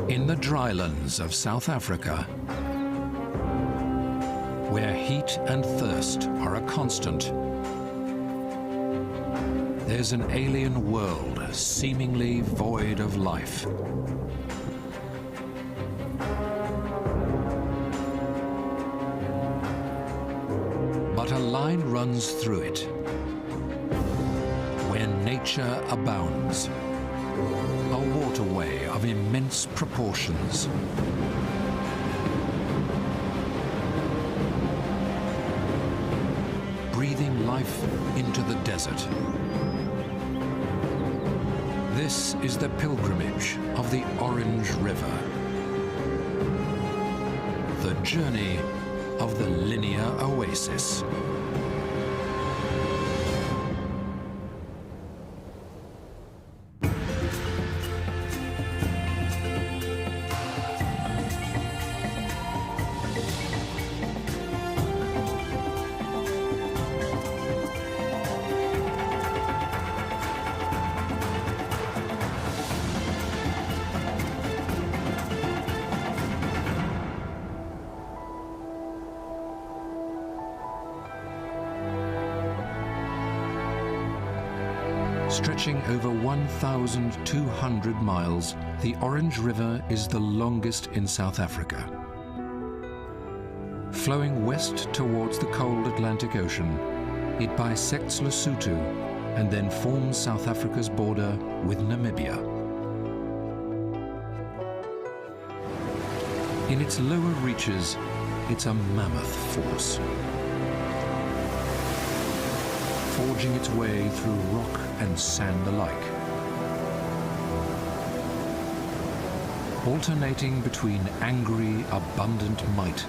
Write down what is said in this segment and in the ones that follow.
In the drylands of South Africa, where heat and thirst are a constant, there's an alien world seemingly void of life. But a line runs through it, where nature abounds, a waterway of immense proportions. Breathing life into the desert. This is the pilgrimage of the Orange River. The journey of the linear oasis. Stretching over 1,200 miles, the Orange River is the longest in South Africa. Flowing west towards the cold Atlantic Ocean, it bisects Lesotho and then forms South Africa's border with Namibia. In its lower reaches, it's a mammoth force, forging its way through rock and sand alike, alternating between angry, abundant might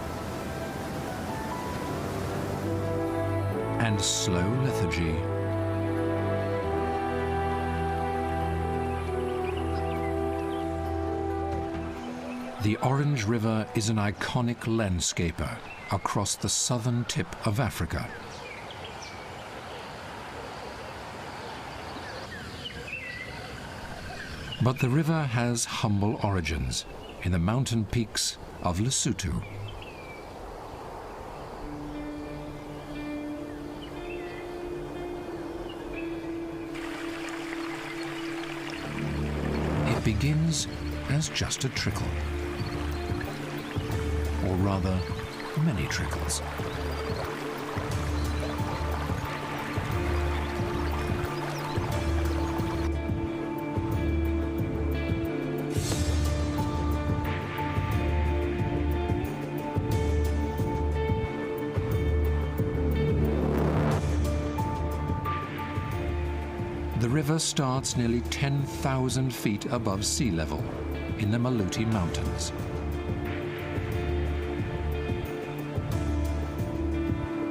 and slow lethargy. The Orange River is an iconic landscaper across the southern tip of Africa. But the river has humble origins in the mountain peaks of Lesotho. It begins as just a trickle, or rather, many trickles. The river starts nearly 10,000 feet above sea level in the Maluti Mountains.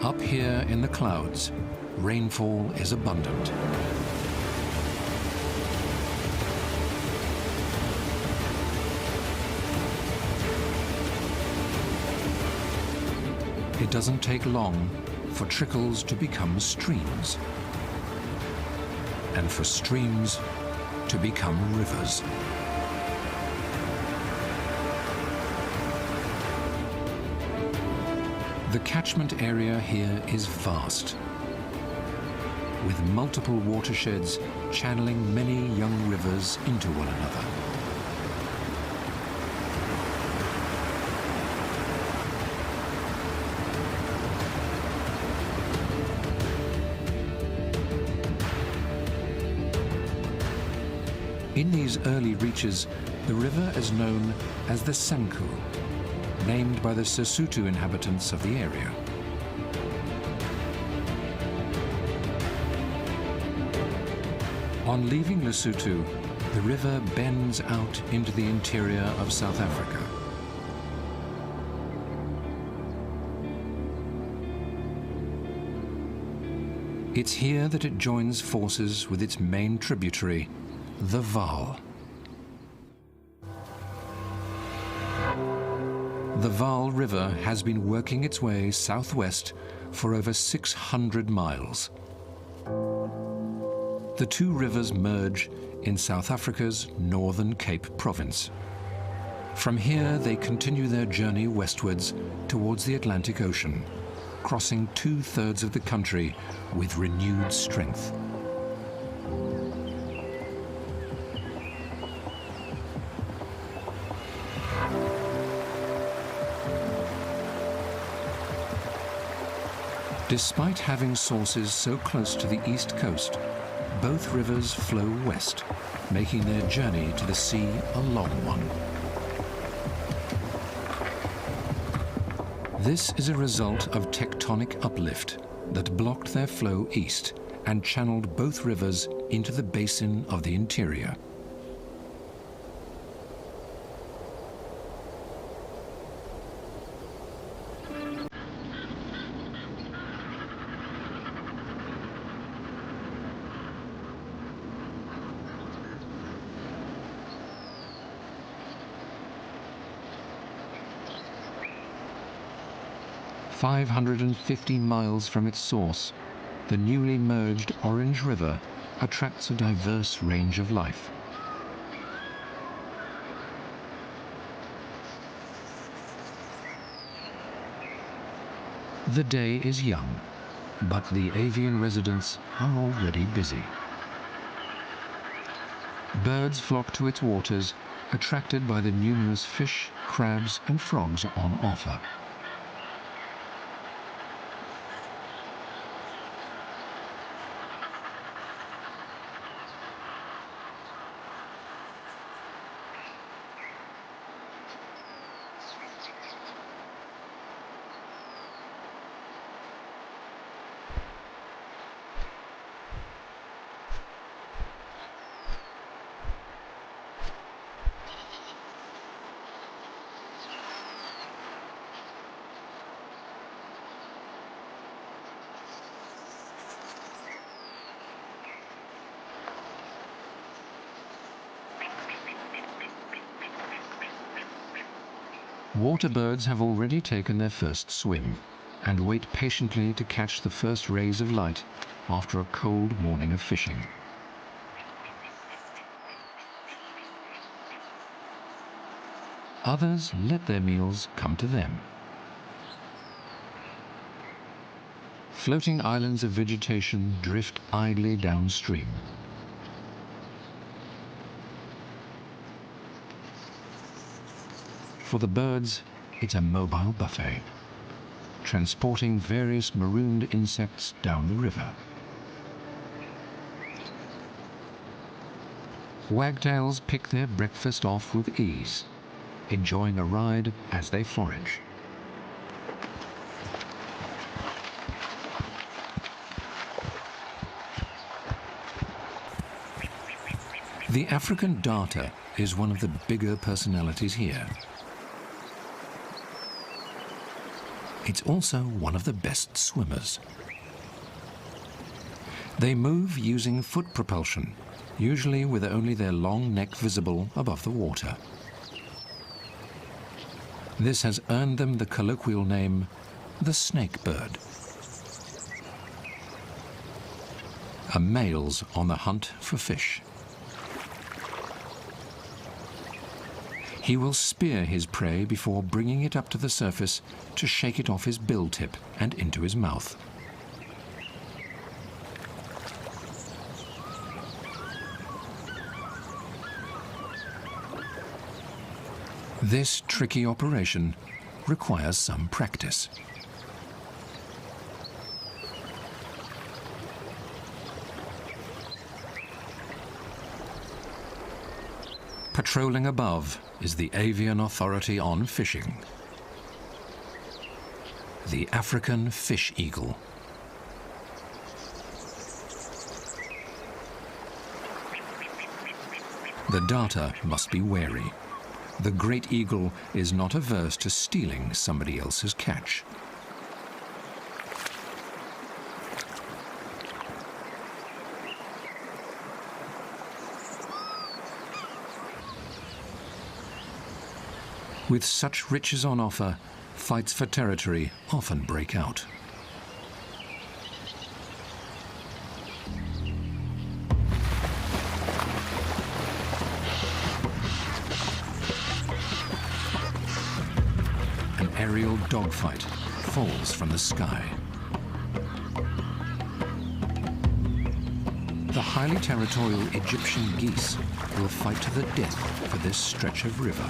Up here in the clouds, rainfall is abundant. It doesn't take long for trickles to become streams, and for streams to become rivers. The catchment area here is vast, with multiple watersheds channeling many young rivers into one another. In these early reaches, the river is known as the Sanku, named by the Sesotho inhabitants of the area. On leaving Lesotho, the river bends out into the interior of South Africa. It's here that it joins forces with its main tributary, the Vaal. The Vaal River has been working its way southwest for over 600 miles. The two rivers merge in South Africa's Northern Cape Province. From here, they continue their journey westwards towards the Atlantic Ocean, crossing 2/3 of the country with renewed strength. Despite having sources so close to the east coast, both rivers flow west, making their journey to the sea a long one. This is a result of tectonic uplift that blocked their flow east and channeled both rivers into the basin of the interior. "550 miles from its source, the newly merged Orange River attracts a diverse range of life. The day is young, but the avian residents are already busy. Birds flock to its waters, attracted by the numerous fish, crabs, and frogs on offer. Water birds have already taken their first swim and wait patiently to catch the first rays of light after a cold morning of fishing. Others let their meals come to them. Floating islands of vegetation drift idly downstream. For the birds, it's a mobile buffet, transporting various marooned insects down the river. Wagtails pick their breakfast off with ease, enjoying a ride as they forage. The African darter is one of the bigger personalities here. It's also one of the best swimmers. They move using foot propulsion, usually with only their long neck visible above the water. This has earned them the colloquial name, the snake bird. A male's on the hunt for fish. He will spear his prey before bringing it up to the surface to shake it off his bill tip and into his mouth. This tricky operation requires some practice. Patrolling above is the Avian Authority on Fishing, the African fish eagle. The darter must be wary. The great eagle is not averse to stealing somebody else's catch. With such riches on offer, fights for territory often break out. aerial dogfight falls from the sky. The highly territorial Egyptian geese will fight to the death for this stretch of river.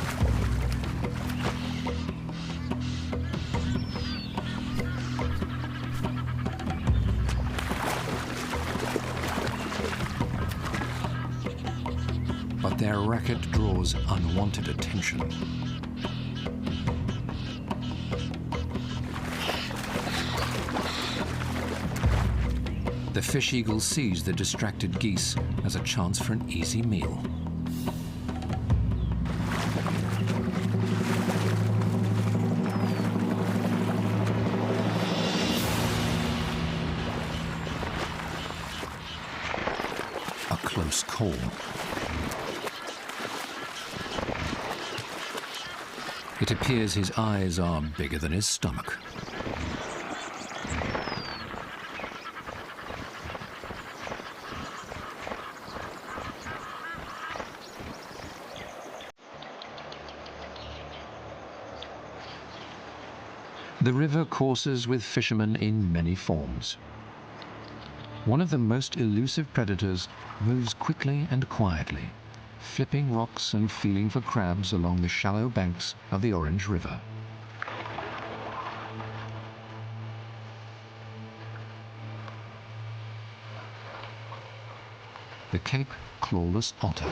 But their racket draws unwanted attention. The fish eagle sees the distracted geese as a chance for an easy meal. A close call. It appears his eyes are bigger than his stomach. The river courses with fishermen in many forms. One of the most elusive predators moves quickly and quietly, flipping rocks and feeling for crabs along the shallow banks of the Orange River. The Cape clawless otter.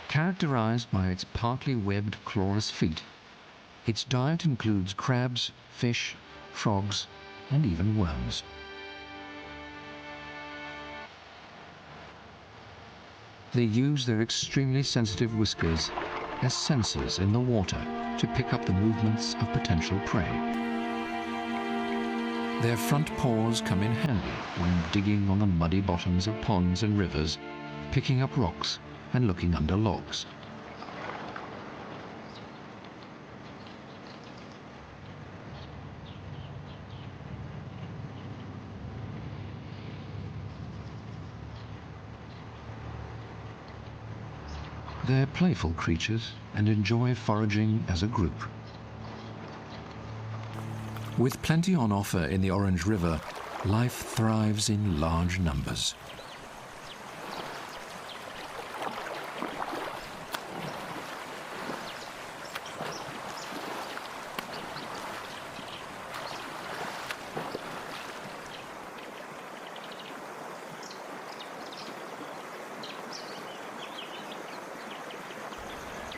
Characterized by its partly webbed clawless feet, its diet includes crabs, fish, frogs, and even worms. They use their extremely sensitive whiskers as sensors in the water to pick up the movements of potential prey. Their front paws come in handy when digging on the muddy bottoms of ponds and rivers, picking up rocks and looking under logs. They're playful creatures and enjoy foraging as a group. With plenty on offer in the Orange River, life thrives in large numbers.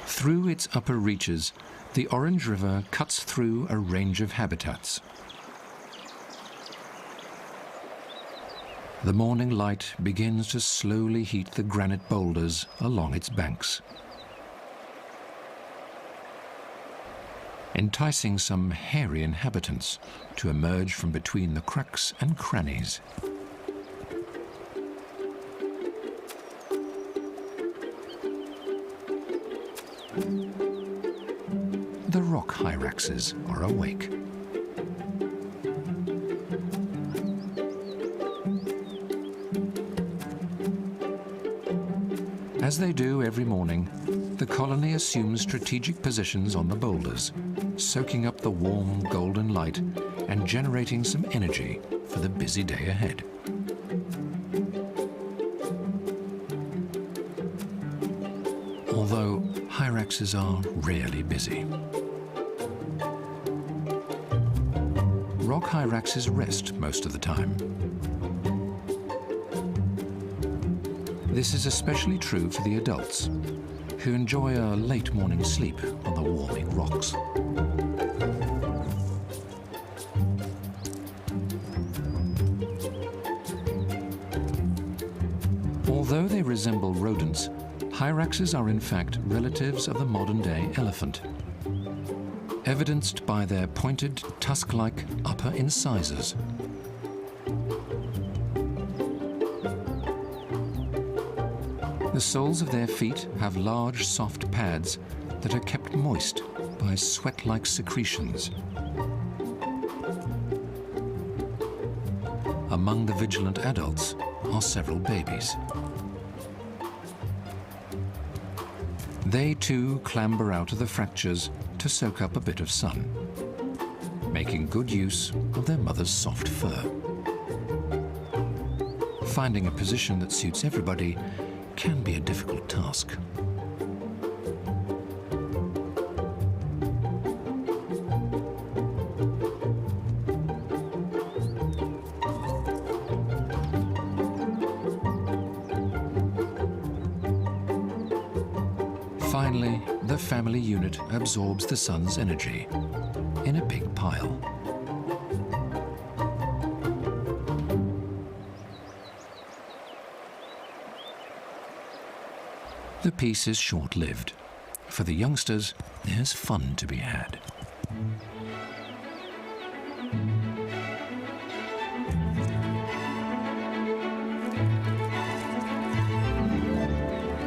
Through its upper reaches, the Orange River cuts through a range of habitats. The morning light begins to slowly heat the granite boulders along its banks, enticing some hairy inhabitants to emerge from between the cracks and crannies. The rock hyraxes are awake. As they do every morning, the colony assumes strategic positions on the boulders, soaking up the warm golden light and generating some energy for the busy day ahead. Although hyraxes are rarely busy. Rock hyraxes rest most of the time. This is especially true for the adults, who enjoy a late morning sleep on the warming rocks. Although they resemble rodents, hyraxes are in fact relatives of the modern-day elephant, evidenced by their pointed, tusk-like upper incisors. The soles of their feet have large, soft pads that are kept moist by sweat-like secretions. Among the vigilant adults are several babies. They too clamber out of the fractures to soak up a bit of sun, making good use of their mother's soft fur. Finding a position that suits everybody can be a difficult task. Finally, the family unit absorbs the sun's energy in a big pile. The peace is short-lived. For the youngsters, there's fun to be had.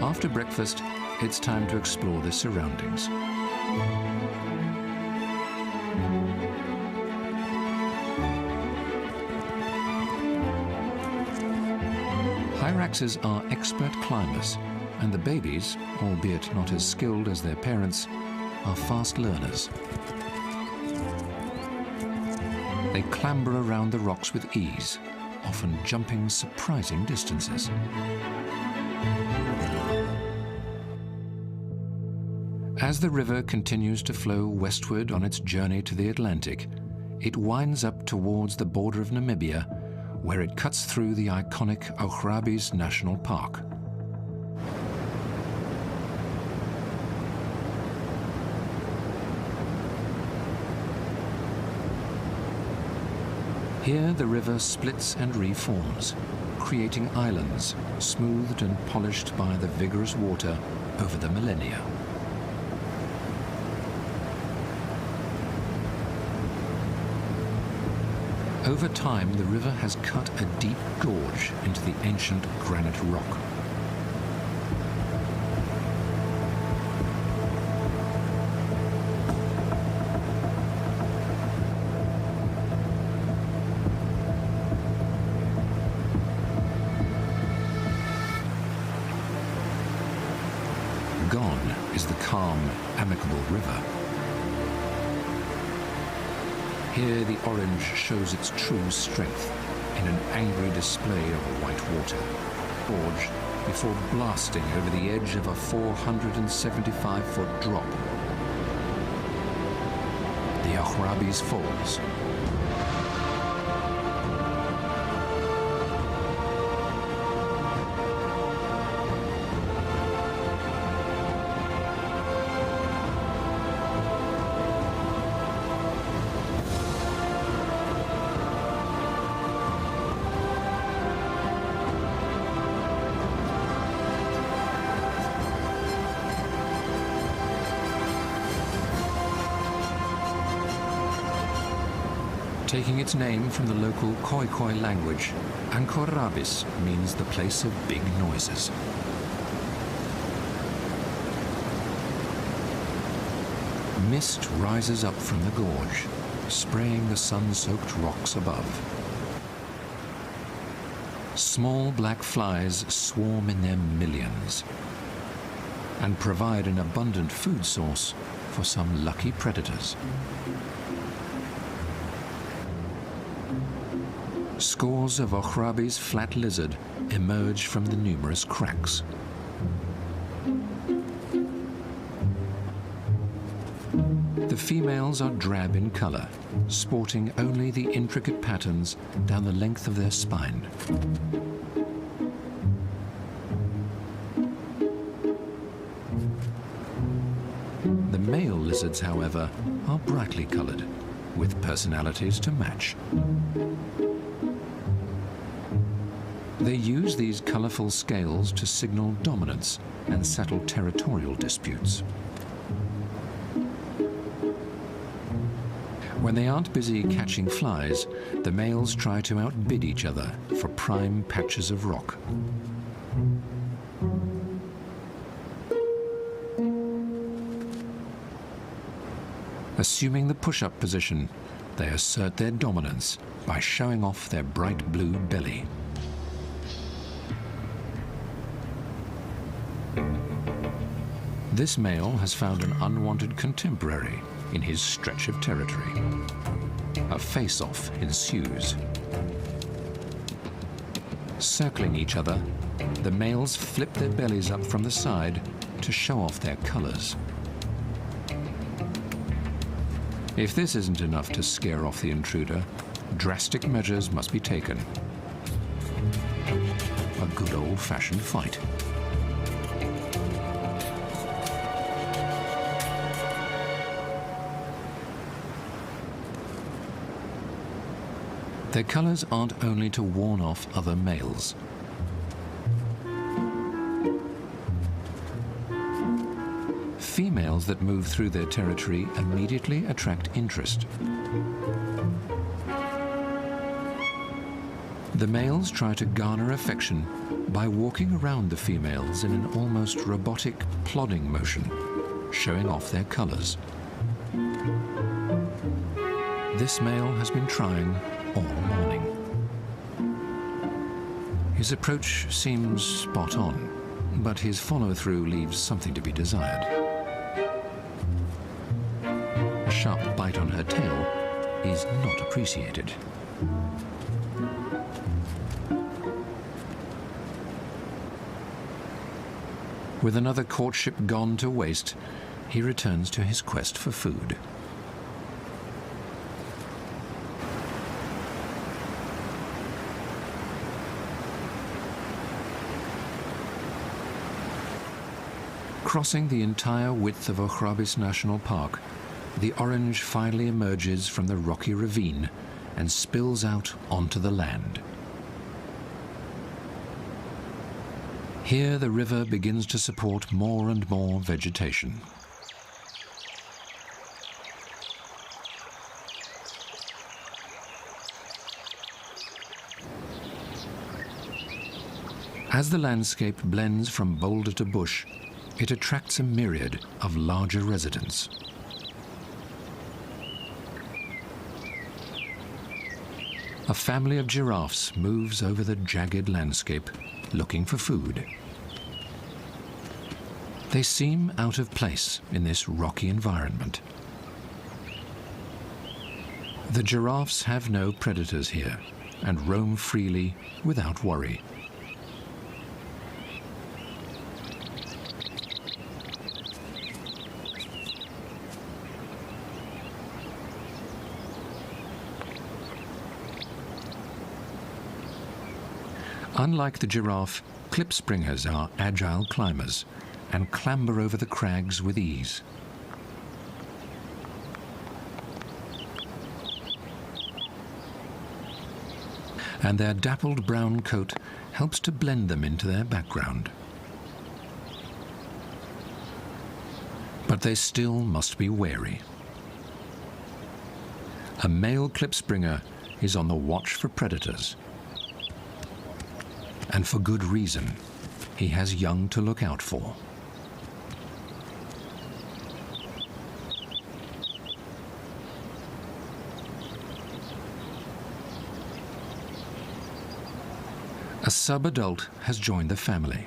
After breakfast, it's time to explore the surroundings. Hyraxes are expert climbers, and the babies, albeit not as skilled as their parents, are fast learners. They clamber around the rocks with ease, often jumping surprising distances. As the river continues to flow westward on its journey to the Atlantic, it winds up towards the border of Namibia, where it cuts through the iconic Oasis National Park. Here the river splits and reforms, creating islands smoothed and polished by the vigorous water over the millennia. Over time, the river has cut a deep gorge into the ancient granite rock. Gone is the calm, amicable river. Here the orange shows its true strength in an angry display of white water. Gorge before blasting over the edge of a 475-foot drop. The Oasis Falls. Taking its name from the local Khoikhoi language, Ankorabis means the place of big noises. Mist rises up from the gorge, spraying the sun-soaked rocks above. Small black flies swarm in their millions and provide an abundant food source for some lucky predators. Scores of Oasis flat lizard emerge from the numerous cracks. The females are drab in color, sporting only the intricate patterns down the length of their spine. The male lizards, however, are brightly colored, with personalities to match. They use these colorful scales to signal dominance and settle territorial disputes. When they aren't busy catching flies, the males try to outbid each other for prime patches of rock. Assuming the push-up position, they assert their dominance by showing off their bright blue belly. This male has found an unwanted contemporary in his stretch of territory. A face-off ensues. Circling each other, the males flip their bellies up from the side to show off their colors. If this isn't enough to scare off the intruder, drastic measures must be taken. A good old-fashioned fight. Their colors aren't only to warn off other males. Females that move through their territory immediately attract interest. The males try to garner affection by walking around the females in an almost robotic plodding motion, showing off their colors. This male has been trying all morning. His approach seems spot on, but his follow-through leaves something to be desired. A sharp bite on her tail is not appreciated. With another courtship gone to waste, he returns to his quest for food. Crossing the entire width of Oasis National Park, the orange finally emerges from the rocky ravine and spills out onto the land. Here the river begins to support more and more vegetation. As the landscape blends from boulder to bush, it attracts a myriad of larger residents. A family of giraffes moves over the jagged landscape, looking for food. They seem out of place in this rocky environment. The giraffes have no predators here and roam freely without worry. Unlike the giraffe, klipspringers are agile climbers and clamber over the crags with ease. And their dappled brown coat helps to blend them into their background. But they still must be wary. A male klipspringer is on the watch for predators. And for good reason. He has young to look out for. A sub-adult has joined the family.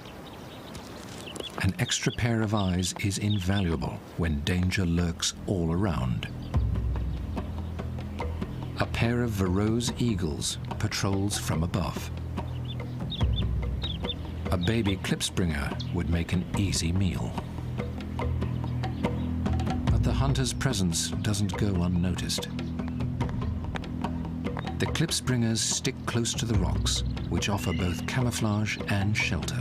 An extra pair of eyes is invaluable when danger lurks all around. A pair of Varro's eagles patrols from above. A baby klipspringer would make an easy meal. But the hunter's presence doesn't go unnoticed. The klipspringers stick close to the rocks, which offer both camouflage and shelter.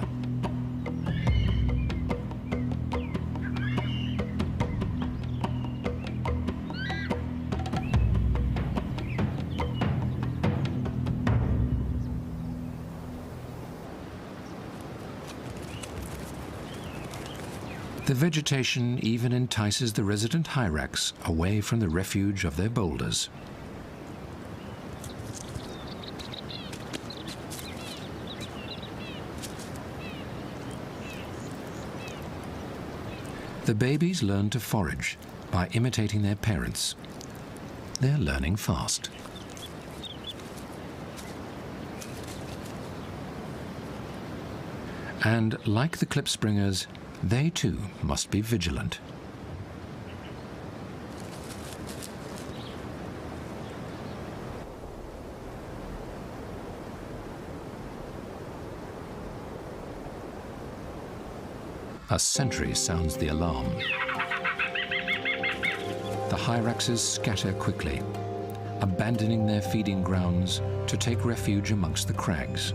The vegetation even entices the resident hyrax away from the refuge of their boulders. The babies learn to forage by imitating their parents. They're learning fast. And like the klipspringers, They too must be vigilant. A sentry sounds the alarm. The hyraxes scatter quickly, abandoning their feeding grounds to take refuge amongst the crags.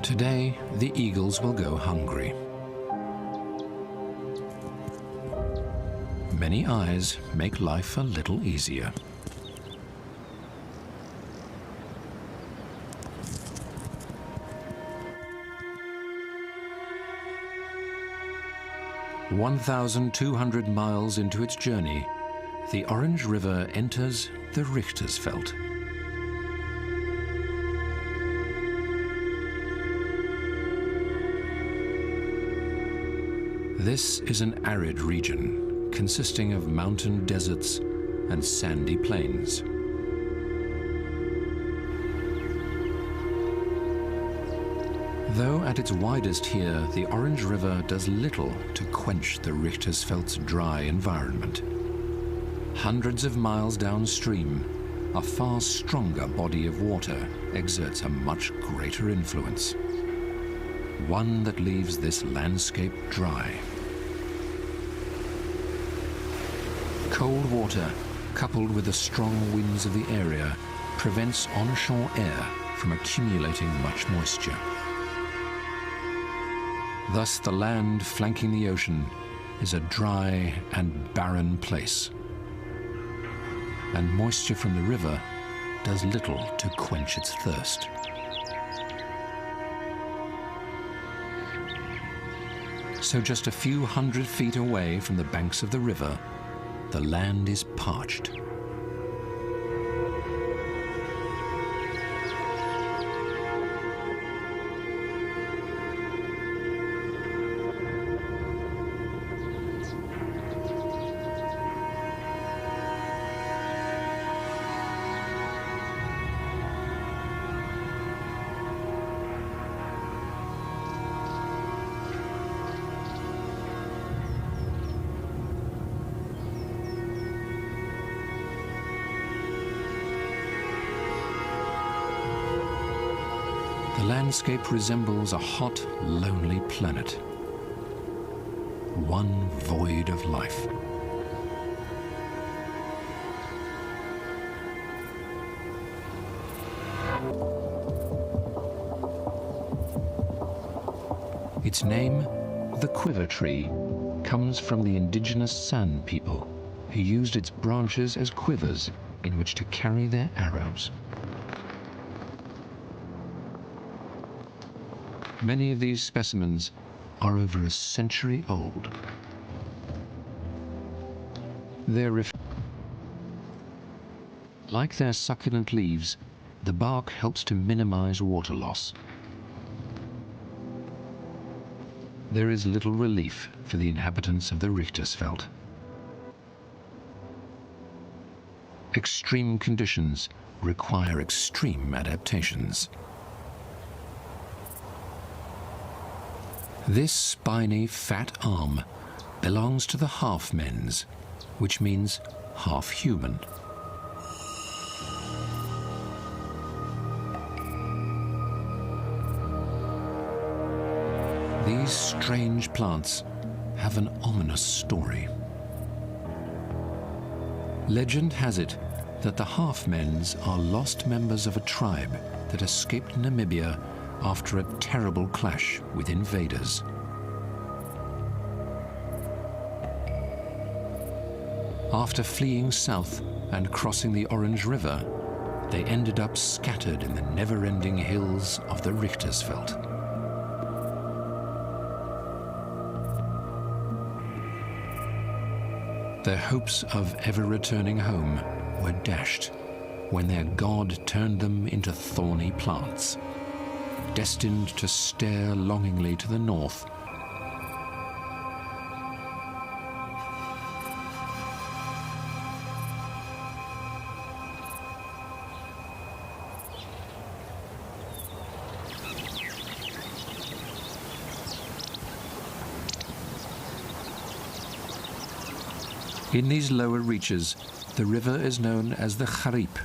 Today, the eagles will go hungry. Many eyes make life a little easier. "1,200 miles into its journey, the Orange River enters the Richtersveld. This is an arid region consisting of mountain deserts and sandy plains. Though at its widest here, the Orange River does little to quench the Richtersveld's dry environment. Hundreds of miles downstream, a far stronger body of water exerts a much greater influence. One that leaves this landscape dry. Cold water, coupled with the strong winds of the area, prevents onshore air from accumulating much moisture. Thus, the land flanking the ocean is a dry and barren place. And moisture from the river does little to quench its thirst. So just a few hundred feet away from the banks of the river, the land is parched. The landscape resembles a hot, lonely planet. One void of life. Its name, the quiver tree, comes from the indigenous San people, who used its branches as quivers in which to carry their arrows. Many of these specimens are over a century old. Like their succulent leaves, the bark helps to minimize water loss. There is little relief for the inhabitants of the Richtersveld. Extreme conditions require extreme adaptations. This spiny, fat arm belongs to the half-mens, which means half-human. These strange plants have an ominous story. Legend has it that the half-mens are lost members of a tribe that escaped Namibia after a terrible clash with invaders. After fleeing south and crossing the Orange River, they ended up scattered in the never-ending hills of the Richtersveld. Their hopes of ever returning home were dashed when their god turned them into thorny plants, destined to stare longingly to the north. In these lower reaches, the river is known as the Kharip,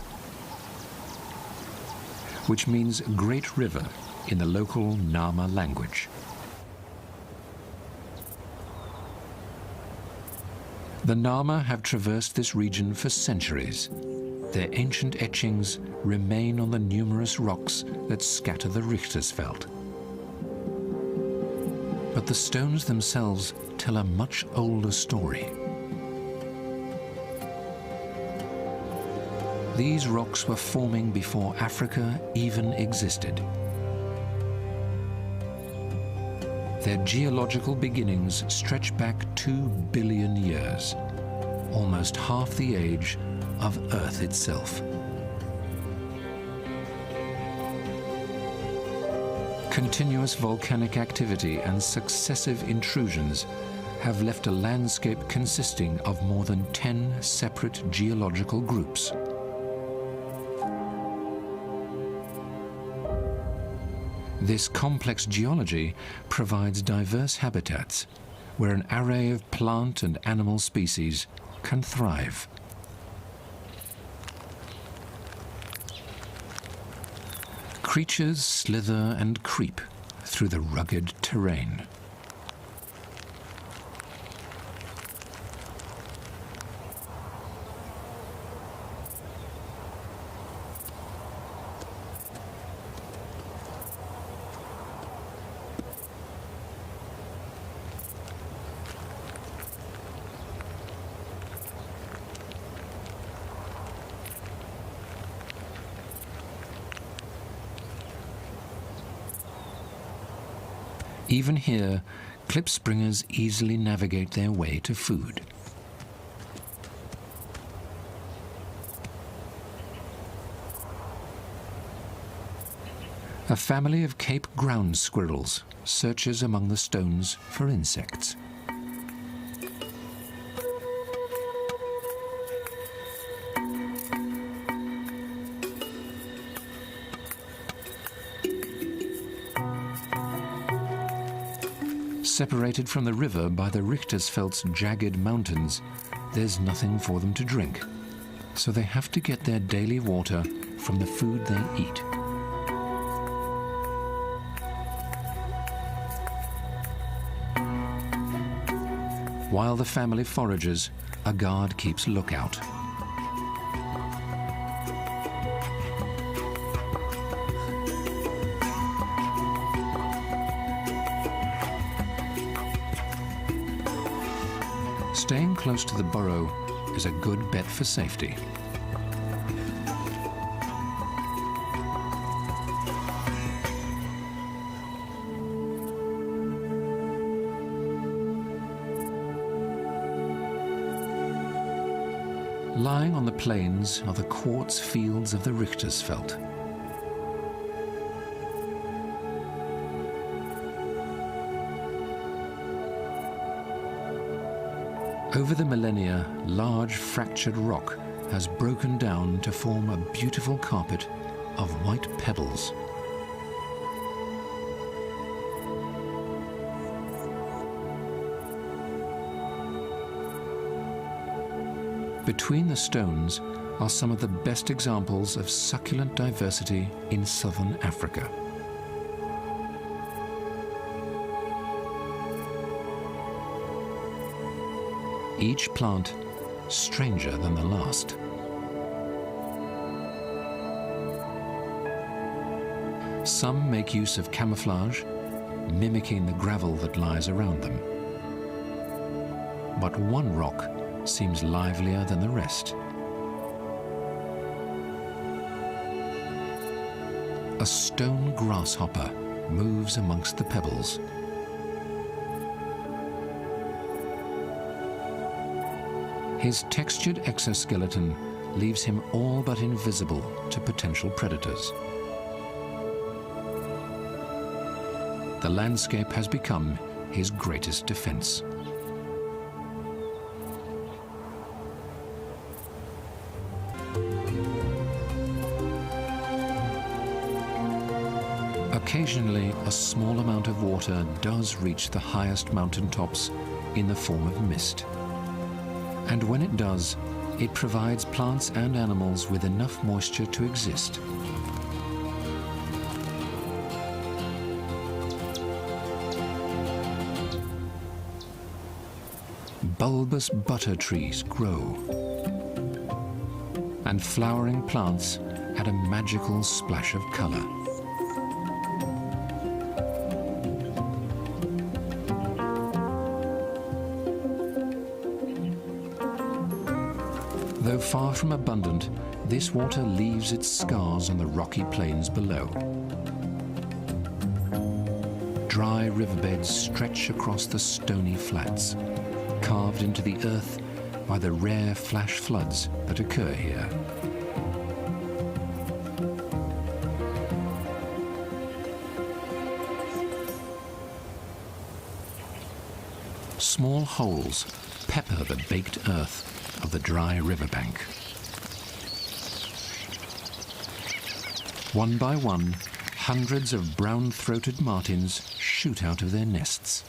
which means Great River in the local Nama language. The Nama have traversed this region for centuries. Their ancient etchings remain on the numerous rocks that scatter the Richtersveld. But the stones themselves tell a much older story. These rocks were forming before Africa even existed. Their geological beginnings stretch back 2 billion years, almost half the age of Earth itself. Continuous volcanic activity and successive intrusions have left a landscape consisting of more than 10 separate geological groups. This complex geology provides diverse habitats where an array of plant and animal species can thrive. Creatures slither and creep through the rugged terrain. Even here, klipspringers easily navigate their way to food. A family of Cape ground squirrels searches among the stones for insects. Separated from the river by the Richtersveld's jagged mountains, there's nothing for them to drink, so they have to get their daily water from the food they eat. While the family forages, a guard keeps lookout. Staying close to the burrow is a good bet for safety. Lying on the plains are the quartz fields of the Richtersveld. Over the millennia, large fractured rock has broken down to form a beautiful carpet of white pebbles. Between the stones are some of the best examples of succulent diversity in southern Africa. Each plant stranger than the last. Some make use of camouflage, mimicking the gravel that lies around them. But one rock seems livelier than the rest. A stone grasshopper moves amongst the pebbles. His textured exoskeleton leaves him all but invisible to potential predators. The landscape has become his greatest defense. Occasionally, a small amount of water does reach the highest mountain tops in the form of mist. And when it does, it provides plants and animals with enough moisture to exist. Bulbous butter trees grow, and flowering plants add a magical splash of color. Though far from abundant, this water leaves its scars on the rocky plains below. Dry riverbeds stretch across the stony flats, carved into the earth by the rare flash floods that occur here. Small holes pepper the baked earth of the dry riverbank. One by one, hundreds of brown-throated martins shoot out of their nests.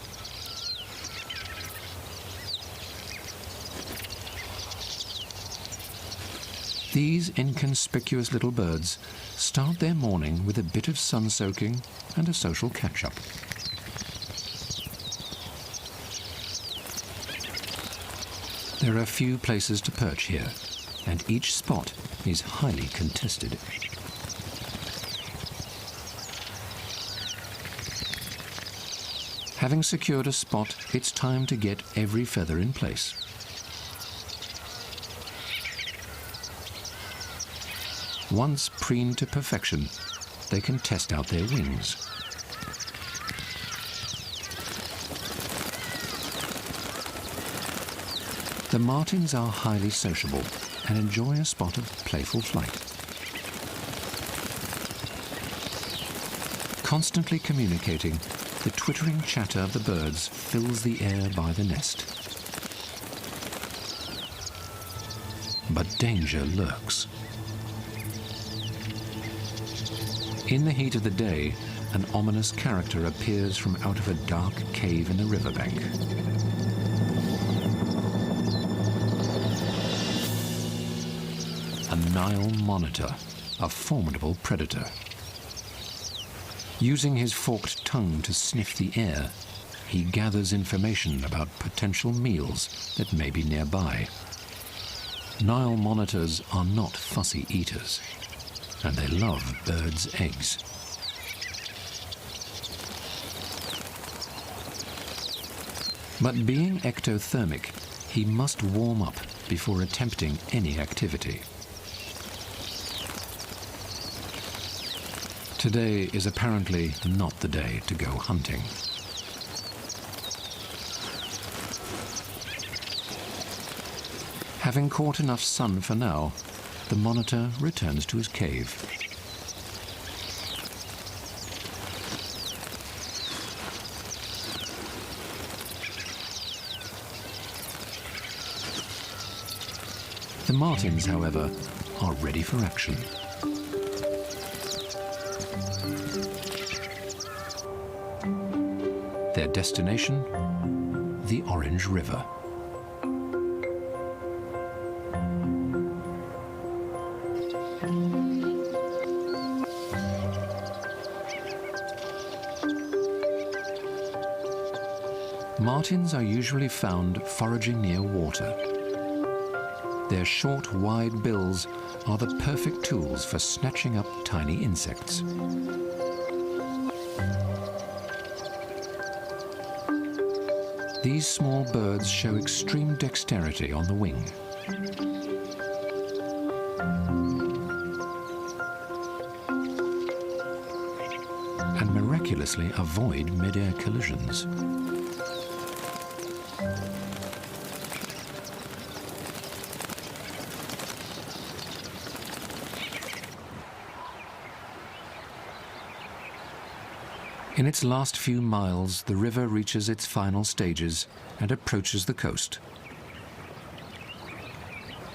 These inconspicuous little birds start their morning with a bit of sun soaking and a social catch-up. There are few places to perch here, and each spot is highly contested. Having secured a spot, it's time to get every feather in place. Once preened to perfection, they can test out their wings. The martins are highly sociable and enjoy a spot of playful flight. Constantly communicating, the twittering chatter of the birds fills the air by the nest. But danger lurks. In the heat of the day, an ominous character appears from out of a dark cave in the riverbank. A Nile monitor, a formidable predator. Using his forked tongue to sniff the air, he gathers information about potential meals that may be nearby. Nile monitors are not fussy eaters, and they love birds' eggs. But being ectothermic, he must warm up before attempting any activity. Today is apparently not the day to go hunting. Having caught enough sun for now, the monitor returns to his cave. The martins, however, are ready for action. Their destination, the Orange River. Martins are usually found foraging near water. Their short, wide bills are the perfect tools for snatching up tiny insects. These small birds show extreme dexterity on the wing. And miraculously avoid mid-air collisions. In its last few miles, the river reaches its final stages and approaches the coast.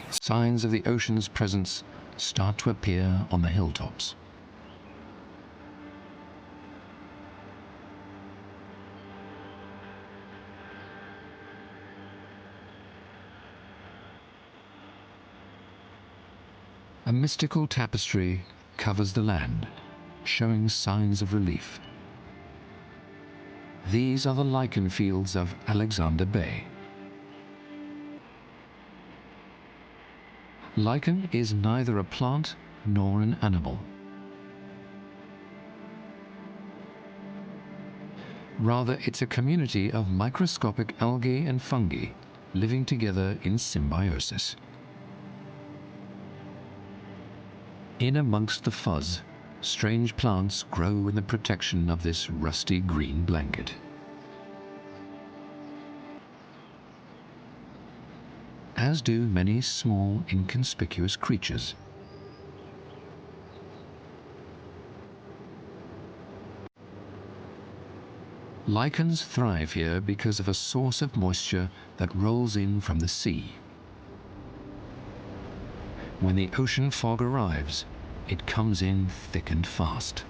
Signs of the ocean's presence start to appear on the hilltops. A mystical tapestry covers the land, showing signs of relief. These are the lichen fields of Alexander Bay. Lichen is neither a plant nor an animal. Rather, it's a community of microscopic algae and fungi living together in symbiosis. In amongst the fuzz, strange plants grow in the protection of this rusty green blanket. As do many small, inconspicuous creatures. Lichens thrive here because of a source of moisture that rolls in from the sea. When the ocean fog arrives, it comes in thick and fast.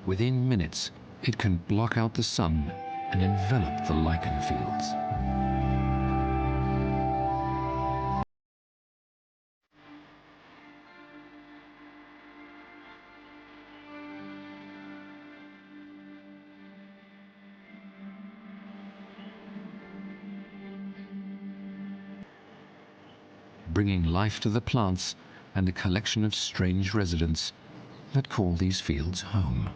Within minutes, it can block out the sun and envelop the lichen fields. Bringing life to the plants and a collection of strange residents that call these fields home.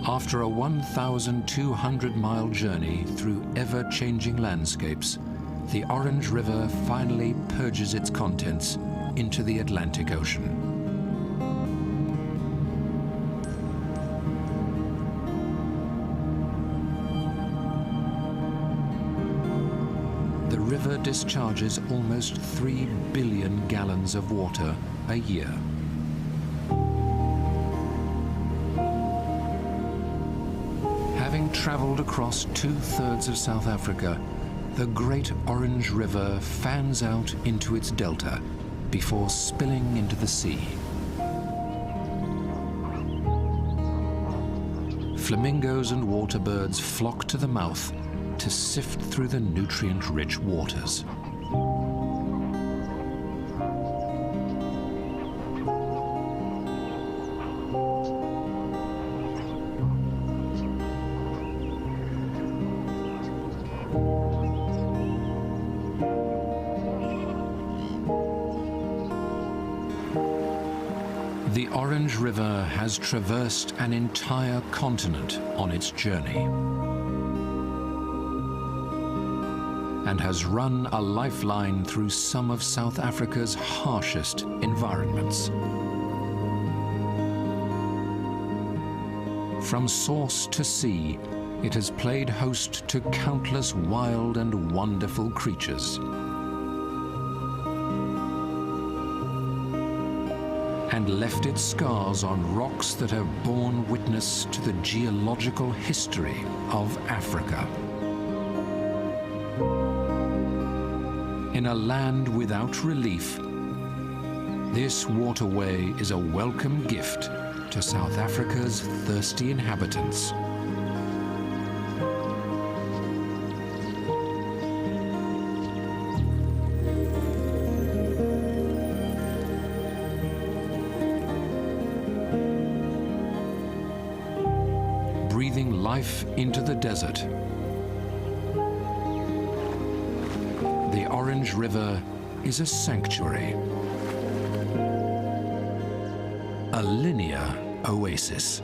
After a 1,200-mile journey through ever-changing landscapes, the Orange River finally purges its contents into the Atlantic Ocean. The river discharges almost 3 billion gallons of water a year. Having traveled across 2/3 of South Africa, the Great Orange River fans out into its delta before spilling into the sea. Flamingos and waterbirds flock to the mouth to sift through the nutrient-rich waters. The Orange River has traversed an entire continent on its journey and has run a lifeline through some of South Africa's harshest environments. From source to sea, it has played host to countless wild and wonderful creatures, and left its scars on rocks that have borne witness to the geological history of Africa. In a land without relief, this waterway is a welcome gift to South Africa's thirsty inhabitants. Breathing life into the desert, the Orange River is a sanctuary, a linear oasis.